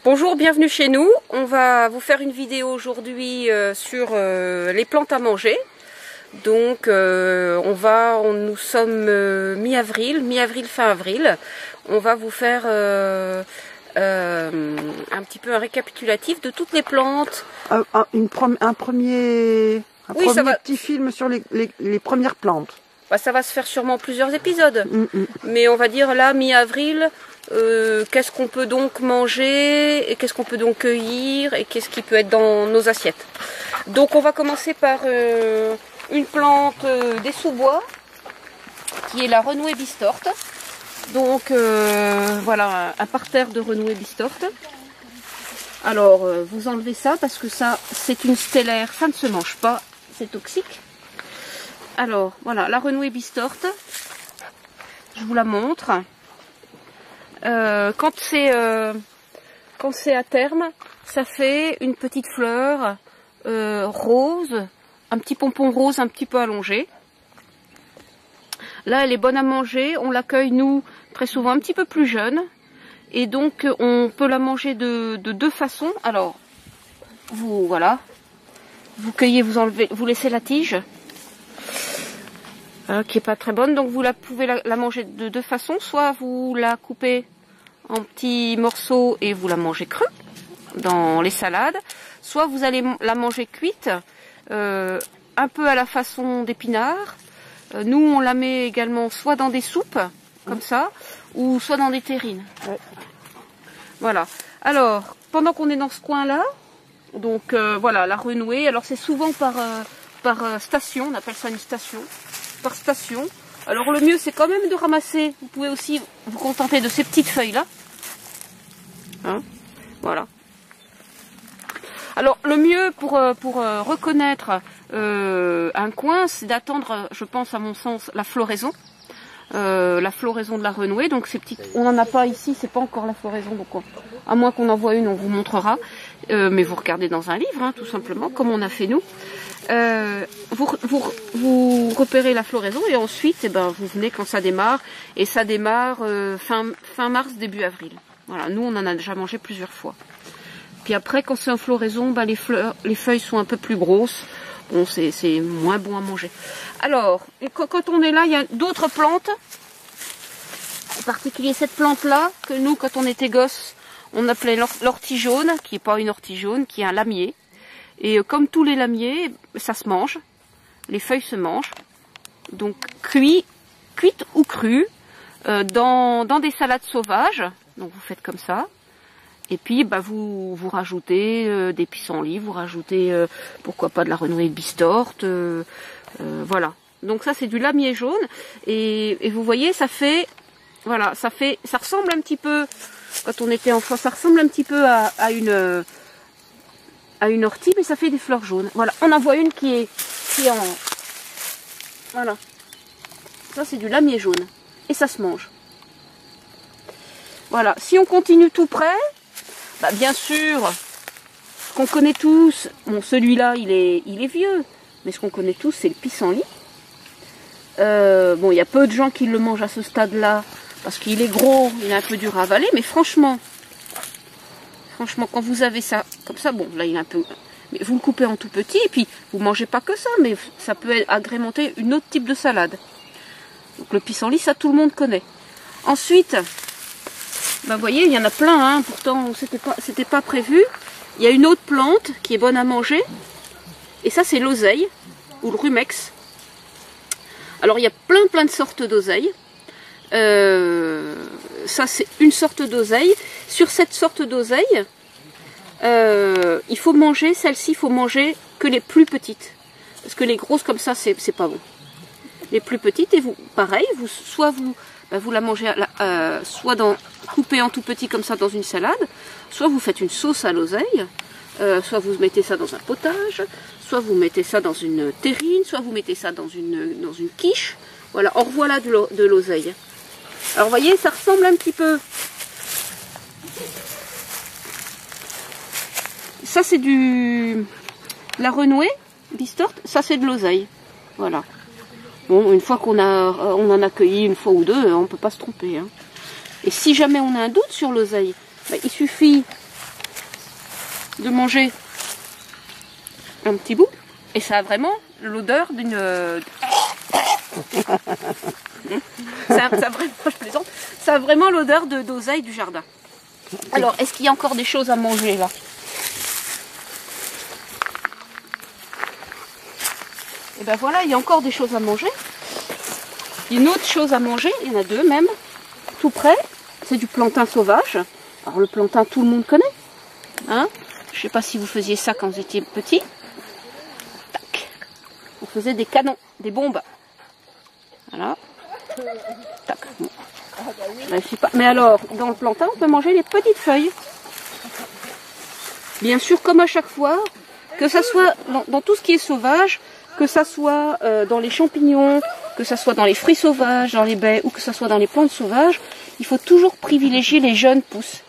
Bonjour, bienvenue chez nous. On va vous faire une vidéo aujourd'hui sur les plantes à manger. Donc nous sommes mi-avril, fin avril. On va vous faire un petit peu un récapitulatif de toutes les plantes. Un premier petit film sur les premières plantes. Bah, ça va se faire sûrement plusieurs épisodes. Mais on va dire là, mi-avril, qu'est-ce qu'on peut donc manger, et qu'est-ce qu'on peut donc cueillir, et qu'est-ce qui peut être dans nos assiettes. Donc on va commencer par une plante des sous-bois, qui est la renouée bistorte. Donc voilà, un parterre de renouée bistorte. Alors vous enlevez ça, parce que ça, c'est une stellaire, ça ne se mange pas, c'est toxique. Alors, voilà, la renouée bistorte, je vous la montre. Quand c'est à terme, ça fait une petite fleur rose, un petit pompon rose un petit peu allongé. Là, elle est bonne à manger, on l'accueille, nous, très souvent un petit peu plus jeune. Et donc, on peut la manger de deux façons. Alors, vous cueillez, vous enlevez, vous laissez la tige. Qui est pas très bonne, donc vous pouvez la manger de deux façons, soit vous la coupez en petits morceaux et vous la mangez crue dans les salades, soit vous allez la manger cuite, un peu à la façon d'épinard. Nous on la met également soit dans des soupes, comme ça, ou soit dans des terrines. Ouais. Voilà. Alors, pendant qu'on est dans ce coin-là, donc voilà, la renouée, alors c'est souvent par station, on appelle ça une station. Par station. Alors le mieux c'est quand même de ramasser, vous pouvez aussi vous contenter de ces petites feuilles là. Hein, voilà. Alors le mieux pour reconnaître un coin, c'est d'attendre, je pense à mon sens, la floraison. La floraison de la renouée, donc ces petites, on n'en a pas ici, c'est pas encore la floraison, donc à moins qu'on en voit une, on vous montrera. Mais vous regardez dans un livre, hein, tout simplement, comme on a fait nous. Vous repérez la floraison et ensuite vous venez quand ça démarre, et ça démarre fin mars, début avril. Voilà, nous on en a déjà mangé plusieurs fois. Puis après quand c'est en floraison, les feuilles sont un peu plus grosses, bon c'est moins bon à manger. Alors, quand on est là, il y a d'autres plantes, en particulier cette plante là, que nous quand on était gosses, on appelait l'ortie jaune, qui n'est pas une ortie jaune, qui est un lamier. Et comme tous les lamiers, ça se mange. Les feuilles se mangent. Donc cuites ou crues, dans des salades sauvages. Donc vous faites comme ça. Et puis vous rajoutez des pissenlits, vous rajoutez pourquoi pas de la renouée bistorte. Voilà. Donc ça c'est du lamier jaune. Et vous voyez, ça ressemble un petit peu, quand on était enfant, ça ressemble un petit peu à une ortie, mais ça fait des fleurs jaunes. Voilà, on en voit une qui est en... Voilà. Ça, c'est du lamier jaune. Et ça se mange. Voilà. Si on continue tout près, bien sûr, ce qu'on connaît tous, bon, celui-là, il est vieux, mais ce qu'on connaît tous, c'est le pissenlit. Bon, il y a peu de gens qui le mangent à ce stade-là, parce qu'il est gros, il est un peu dur à avaler, mais franchement, quand vous avez ça, comme ça, bon, là il est un peu... Mais vous le coupez en tout petit, et puis vous mangez pas que ça, mais ça peut agrémenter une autre type de salade. Donc le pissenlit, ça tout le monde connaît. Ensuite, vous voyez, il y en a plein, hein, pourtant c'était pas prévu. Il y a une autre plante qui est bonne à manger, et ça c'est l'oseille, ou le rumex. Alors il y a plein de sortes d'oseille. Ça c'est une sorte d'oseille. Sur cette sorte d'oseille, il faut manger, celle-ci, il faut manger que les plus petites. Parce que les grosses comme ça, c'est pas bon. Les plus petites, et vous, pareil, soit vous la mangez coupée en tout petit comme ça dans une salade, soit vous faites une sauce à l'oseille, soit vous mettez ça dans un potage, soit vous mettez ça dans une terrine, soit vous mettez ça dans une quiche. Voilà, en revoilà de l'oseille. Alors vous voyez, ça ressemble un petit peu. Ça c'est la renouée bistorte, ça c'est de l'oseille. Voilà. Bon, une fois on en a cueilli une fois ou deux, on ne peut pas se tromper. Hein. Et si jamais on a un doute sur l'oseille, il suffit de manger un petit bout. Et ça a vraiment l'odeur d'une... je plaisante. Ça a vraiment l'odeur d'oseille du jardin. Alors, est-ce qu'il y a encore des choses à manger là? Et ben voilà, il y a encore des choses à manger. Il y a une autre chose à manger, il y en a deux même, tout près. C'est du plantain sauvage. Alors le plantain, tout le monde connaît. Hein? Je ne sais pas si vous faisiez ça quand vous étiez petit. Tac. On faisait des canons, des bombes. Voilà. Tac. Bon. Je réussis pas. Mais alors, dans le plantain, on peut manger les petites feuilles. Bien sûr, comme à chaque fois, que ça soit dans tout ce qui est sauvage, que ça soit dans les champignons, que ça soit dans les fruits sauvages, dans les baies, ou que ça soit dans les plantes sauvages, il faut toujours privilégier les jeunes pousses.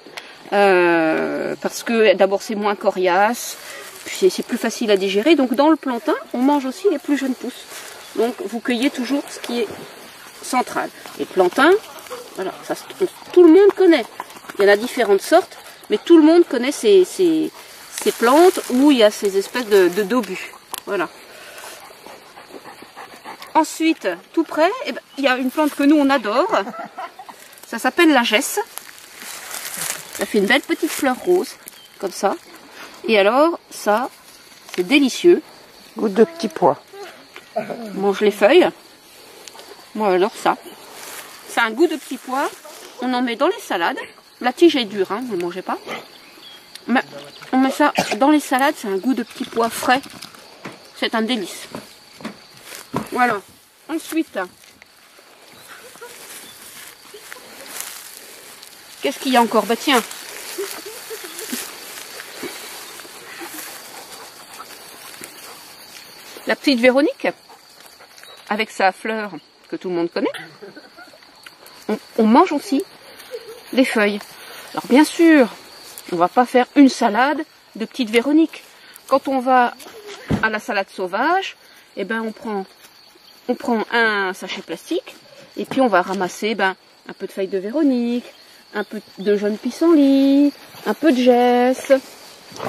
Parce que d'abord c'est moins coriace, puis c'est plus facile à digérer. Donc dans le plantain, on mange aussi les plus jeunes pousses. Donc vous cueillez toujours ce qui est central. Et le plantain, voilà, ça, tout le monde connaît. Il y en a différentes sortes, mais tout le monde connaît ces plantes où il y a ces espèces de d'obus. Voilà. Ensuite, tout près, eh ben, il y a une plante que nous on adore. Ça s'appelle la gesse. Ça fait une belle petite fleur rose, comme ça. Et alors, ça, c'est délicieux. Goût de petits pois. On mange les feuilles. Moi, alors ça. C'est un goût de petits pois. On en met dans les salades. La tige est dure, hein, vous ne mangez pas. Mais on met ça dans les salades, c'est un goût de petits pois frais. C'est un délice. Voilà. Ensuite, qu'est-ce qu'il y a encore? Bah tiens. La petite Véronique, avec sa fleur que tout le monde connaît. On mange aussi les feuilles. Alors bien sûr, on va pas faire une salade de petite Véronique. Quand on va à la salade sauvage, eh ben on prend un sachet plastique et puis on va ramasser un peu de feuilles de Véronique, un peu de jaune pissenlit, un peu de gesse.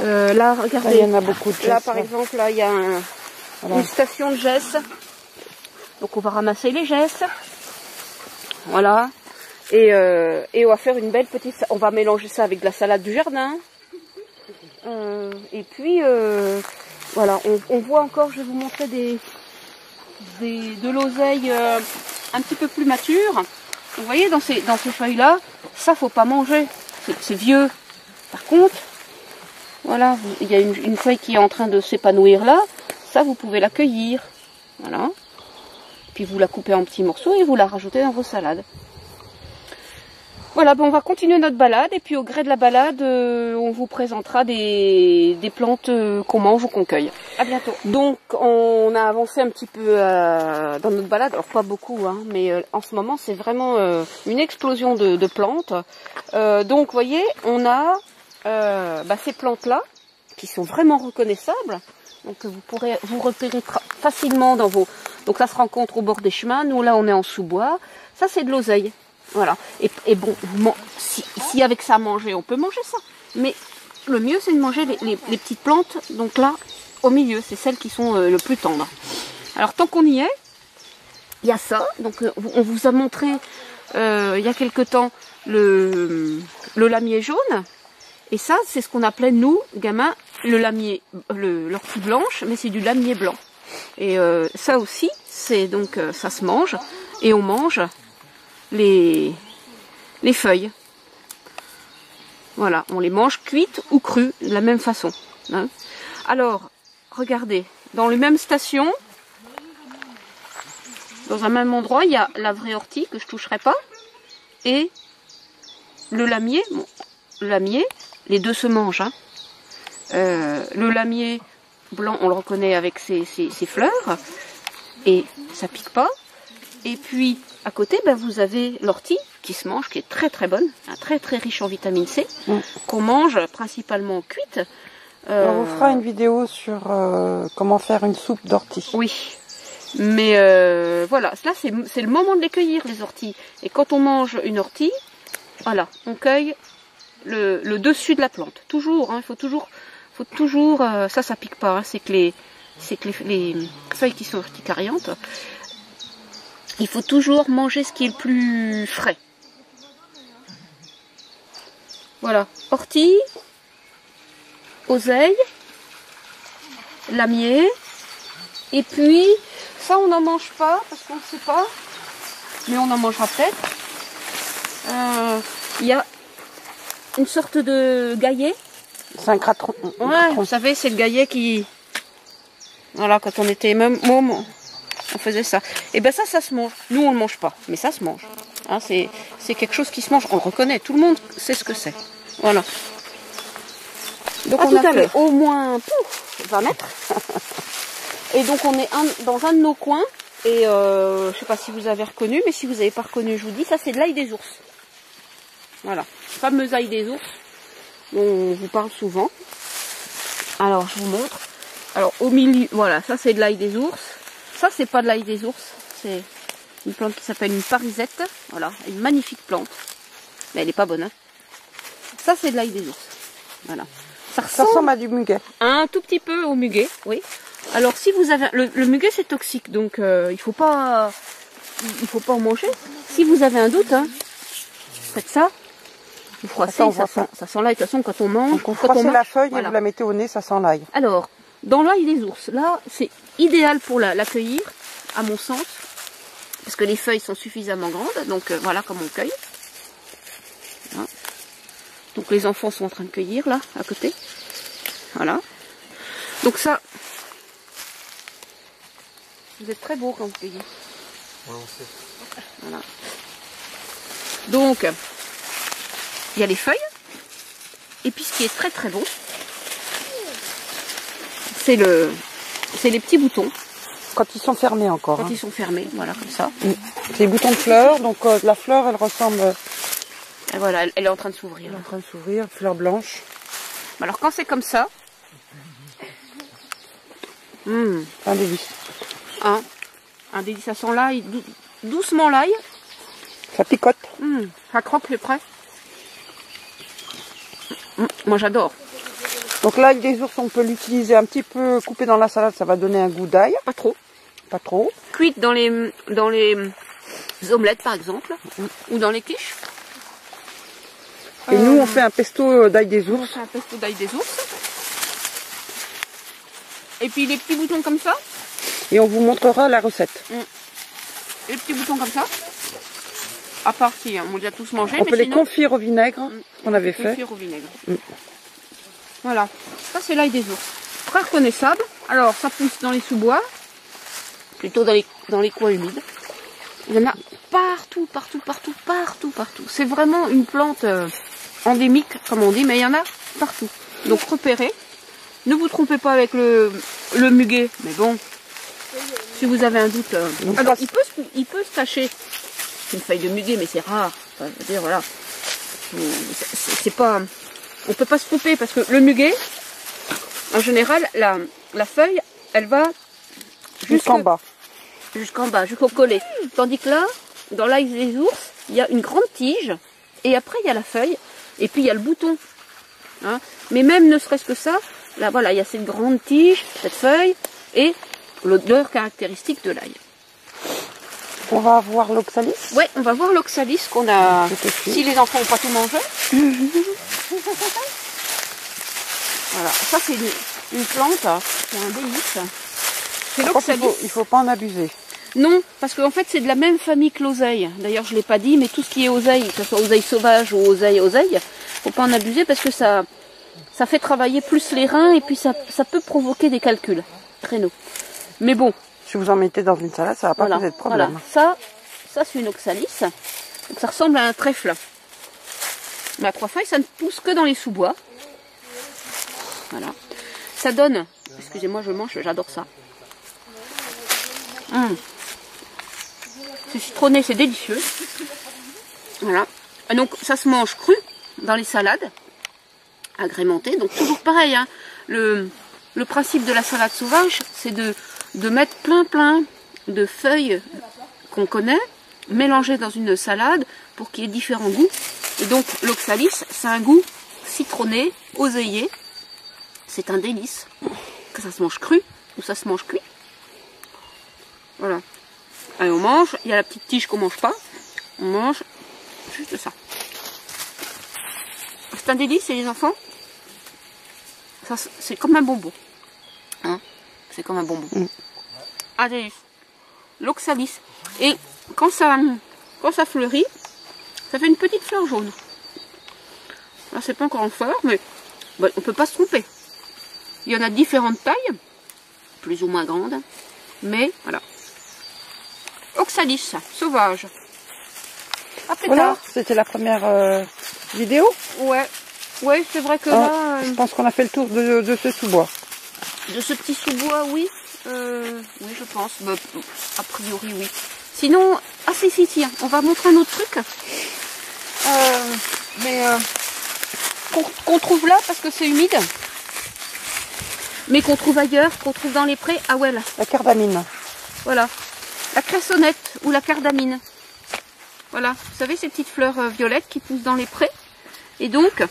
Là, regardez, il y en a beaucoup de gesse. Là, par exemple, là, il y a une station de gesse. Donc, on va ramasser les gesses. Voilà. Et on va faire une belle petite... On va mélanger ça avec de la salade du jardin. Et puis, voilà. On voit encore, je vais vous montrer de l'oseille un petit peu plus mature. Vous voyez, dans ces feuilles-là, ça, faut pas manger. C'est vieux. Par contre, voilà, il y a une feuille qui est en train de s'épanouir là. Ça, vous pouvez la cueillir. Voilà. Puis vous la coupez en petits morceaux et vous la rajoutez dans vos salades. Voilà, on va continuer notre balade. Et puis au gré de la balade, on vous présentera des plantes qu'on mange ou qu'on cueille. À bientôt. Donc, on a avancé un petit peu dans notre balade. Alors, pas beaucoup, hein, mais en ce moment, c'est vraiment une explosion de plantes. Donc, vous voyez, on a ces plantes-là qui sont vraiment reconnaissables. Donc, vous pourrez vous repérer facilement dans vos... Donc, ça se rencontre au bord des chemins. Nous, là, on est en sous-bois. Ça, c'est de l'oseille. Voilà. Et bon, si avec ça à manger, on peut manger ça. Mais le mieux, c'est de manger les petites plantes. Donc là, au milieu, c'est celles qui sont le plus tendres. Alors, tant qu'on y est, il y a ça. Donc, on vous a montré il y a quelque temps le lamier jaune. Et ça, c'est ce qu'on appelait, nous, gamins, le lamier, l'ortie blanche, mais c'est du lamier blanc. Et ça aussi, c'est donc ça se mange. Et on mange les feuilles. Voilà, on les mange cuites ou crues de la même façon. Hein. Alors, regardez, dans les mêmes stations, dans un même endroit, il y a la vraie ortie que je ne toucherai pas et le lamier. Bon, le lamier, les deux se mangent. Hein. Le lamier blanc, on le reconnaît avec ses fleurs et ça pique pas. Et puis, à côté, vous avez l'ortie qui se mange, qui est très très bonne, très très riche en vitamine C, qu'on mange principalement cuite. On vous fera une vidéo sur comment faire une soupe d'ortie. Oui, mais voilà, là c'est le moment de les cueillir, les orties. Et quand on mange une ortie, voilà, on cueille le dessus de la plante. Toujours, hein, il faut toujours faut toujours, ça pique pas, hein, c'est que les feuilles qui sont urticariantes, il faut toujours manger ce qui est le plus frais. Voilà, ortie, oseille, lamier, et puis ça on n'en mange pas parce qu'on ne sait pas, mais on en mangera peut-être. Il y a une sorte de gaillet. C'est un cratron. Ouais, vous savez, c'est le gaillet qui... Voilà, quand on était même môme, on faisait ça. Et ben ça se mange. Nous, on le mange pas, mais ça se mange. Hein, c'est quelque chose qui se mange. On le reconnaît. Tout le monde sait ce que c'est. Voilà. Donc on a fait au moins 20 mètres. Et donc on est dans un de nos coins. Et je sais pas si vous avez reconnu, mais si vous n'avez pas reconnu, je vous dis, ça c'est de l'ail des ours. Voilà, fameuse ail des ours dont on vous parle souvent. Alors je vous montre. Alors au milieu, voilà, ça c'est de l'ail des ours. Ça c'est pas de l'ail des ours, c'est une plante qui s'appelle une parisette. Voilà, une magnifique plante. Mais elle est pas bonne. Hein. Ça c'est de l'ail des ours. Voilà. Ça ressemble à du muguet. Un tout petit peu au muguet, oui. Alors si vous avez le muguet c'est toxique, donc il faut pas en manger. Si vous avez un doute, hein, faites ça. Vous froissez, ça sent l'ail. De toute façon, quand on mange, donc on froisse la feuille voilà. Et vous la mettez au nez, ça sent l'ail. Alors, dans l'ail des ours, là, c'est idéal pour la cueillir, à mon sens, parce que les feuilles sont suffisamment grandes. Donc voilà comme on cueille. Voilà. Donc les enfants sont en train de cueillir là, à côté. Voilà. Donc ça, vous êtes très beau quand vous cueillez. Ouais, on sait. Voilà. Donc, il y a les feuilles. Et puis ce qui est très très bon, c'est les petits boutons. Quand ils sont fermés encore. Quand ils sont fermés, voilà, comme ça. C'est les boutons de fleurs, donc la fleur elle ressemble... Et voilà, elle est en train de s'ouvrir. Elle est en train de s'ouvrir, fleur blanche. Alors quand c'est comme ça... Un délice. Un délice, ça sent l'ail, doucement l'ail. Ça picote. Ça croque, c'est prêt. Moi j'adore. Donc l'ail des ours, on peut l'utiliser un petit peu coupé dans la salade, ça va donner un goût d'ail. Pas trop. Pas trop. Cuite dans les omelettes par exemple, ou dans les quiches. Et nous on fait un pesto d'ail des ours. On fait un pesto d'ail des ours. Et puis les petits boutons comme ça. Et on vous montrera la recette. Les petits boutons comme ça. À part si on les a tous mangés. On peut les confire au vinaigre, qu'on avait fait. Confire au vinaigre. Voilà. Ça c'est l'ail des ours. Très reconnaissable. Alors ça pousse dans les sous-bois. Plutôt dans les coins humides. Il y en a partout, partout, partout, partout, partout. C'est vraiment une plante endémique, comme on dit, mais il y en a partout. Donc repérez. Ne vous trompez pas avec le muguet, mais bon, si vous avez un doute... alors, il peut se tacher une feuille de muguet, mais c'est rare. Enfin, je veux dire, voilà. C'est pas... On peut pas se tromper, parce que le muguet, en général, la feuille, elle va jusqu'en bas. Jusqu'en bas, jusqu'au collet. Tandis que là, dans l'ail des ours, il y a une grande tige, et après il y a la feuille, et puis il y a le bouton. Hein. Mais même ne serait-ce que ça, là voilà, il y a cette grande tige, cette feuille, et l'odeur caractéristique de l'ail. On va voir l'oxalis. Oui, on va voir l'oxalis qu'on a, si les enfants n'ont pas tout mangé. Voilà, ça c'est une plante, c'est un délice. C'est l'oxalis. Il ne faut pas en abuser. Non, parce qu'en fait c'est de la même famille que l'oseille. D'ailleurs je ne l'ai pas dit, mais tout ce qui est oseille, que ce soit oseille sauvage ou oseille, faut pas en abuser parce que ça fait travailler plus les reins et puis ça peut provoquer des calculs rénaux. Mais bon. Si vous en mettez dans une salade, ça va pas poser de problème. Voilà. Ça c'est une oxalis. Donc ça ressemble à un trèfle. Mais à 3 feuilles, ça ne pousse que dans les sous-bois. Voilà. Ça donne, excusez-moi, j'adore ça. C'est citronné, c'est délicieux. Voilà. Et donc ça se mange cru dans les salades, agrémenté. Donc toujours pareil, hein. Le principe de la salade sauvage, c'est de mettre plein de feuilles qu'on connaît, mélangées dans une salade pour qu'il y ait différents goûts. Et donc l'oxalis, c'est un goût citronné, oseillé. C'est un délice. Que ça se mange cru ou ça se mange cuit. Voilà. Allez, on mange. Il y a la petite tige qu'on mange pas. On mange juste ça. C'est un délice, et les enfants, ça c'est comme un bonbon. Hein, c'est comme un bonbon. Un délice. L'oxalis. Et quand ça fleurit, ça fait une petite fleur jaune. Là, c'est pas encore en fleur, mais bon, on peut pas se tromper. Il y en a différentes tailles, plus ou moins grandes, mais voilà. Oxalis, sauvage. Voilà, c'était la première vidéo. Ouais, ouais, c'est vrai que là... Je pense qu'on a fait le tour de ce sous-bois. De ce petit sous-bois, oui. Oui, je pense. Bah, a priori, oui. Sinon, si, on va montrer un autre truc. Qu'on trouve là parce que c'est humide. Mais qu'on trouve ailleurs, qu'on trouve dans les prés. Ah ouais, là. La cardamine. Voilà. La cressonnette ou la cardamine. Voilà. Vous savez, ces petites fleurs violettes qui poussent dans les prés. Et donc,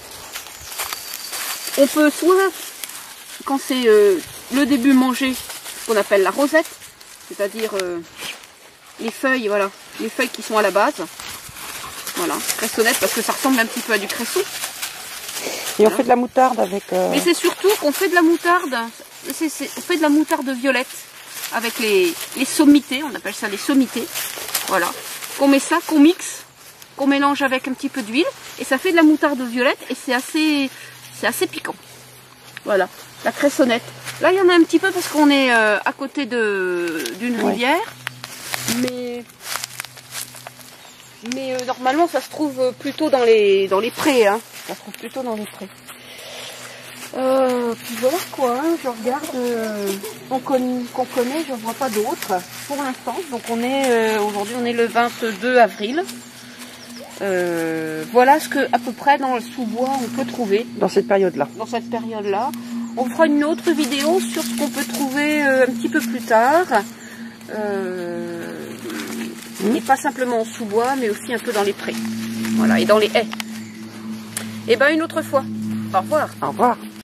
on peut soit, quand c'est le début, manger ce qu'on appelle la rosette. C'est-à-dire les feuilles, voilà. Les feuilles qui sont à la base. Voilà. Cressonnette parce que ça ressemble un petit peu à du cresson. Et on fait de la moutarde avec... Mais c'est surtout qu'on fait de la moutarde. On fait de la moutarde violette avec les sommités. On appelle ça les sommités. Voilà. Qu'on met ça, qu'on mixe, qu'on mélange avec un petit peu d'huile. Et ça fait de la moutarde violette et c'est assez piquant. Voilà. La cressonnette. Là, il y en a un petit peu parce qu'on est à côté d'une rivière. Mais normalement, ça se trouve plutôt dans les prés. Hein. Ça se trouve plutôt dans les prés. Puis voilà quoi, hein, je regarde qu'on connaît, je ne vois pas d'autres pour l'instant. Donc aujourd'hui on est le 22 avril. Voilà ce que à peu près dans le sous-bois on peut trouver. Dans cette période-là. Dans cette période-là. On fera une autre vidéo sur ce qu'on peut trouver un petit peu plus tard. Et pas simplement en sous-bois, mais aussi un peu dans les prés. Voilà, et dans les haies. Et ben une autre fois. Au revoir. Au revoir.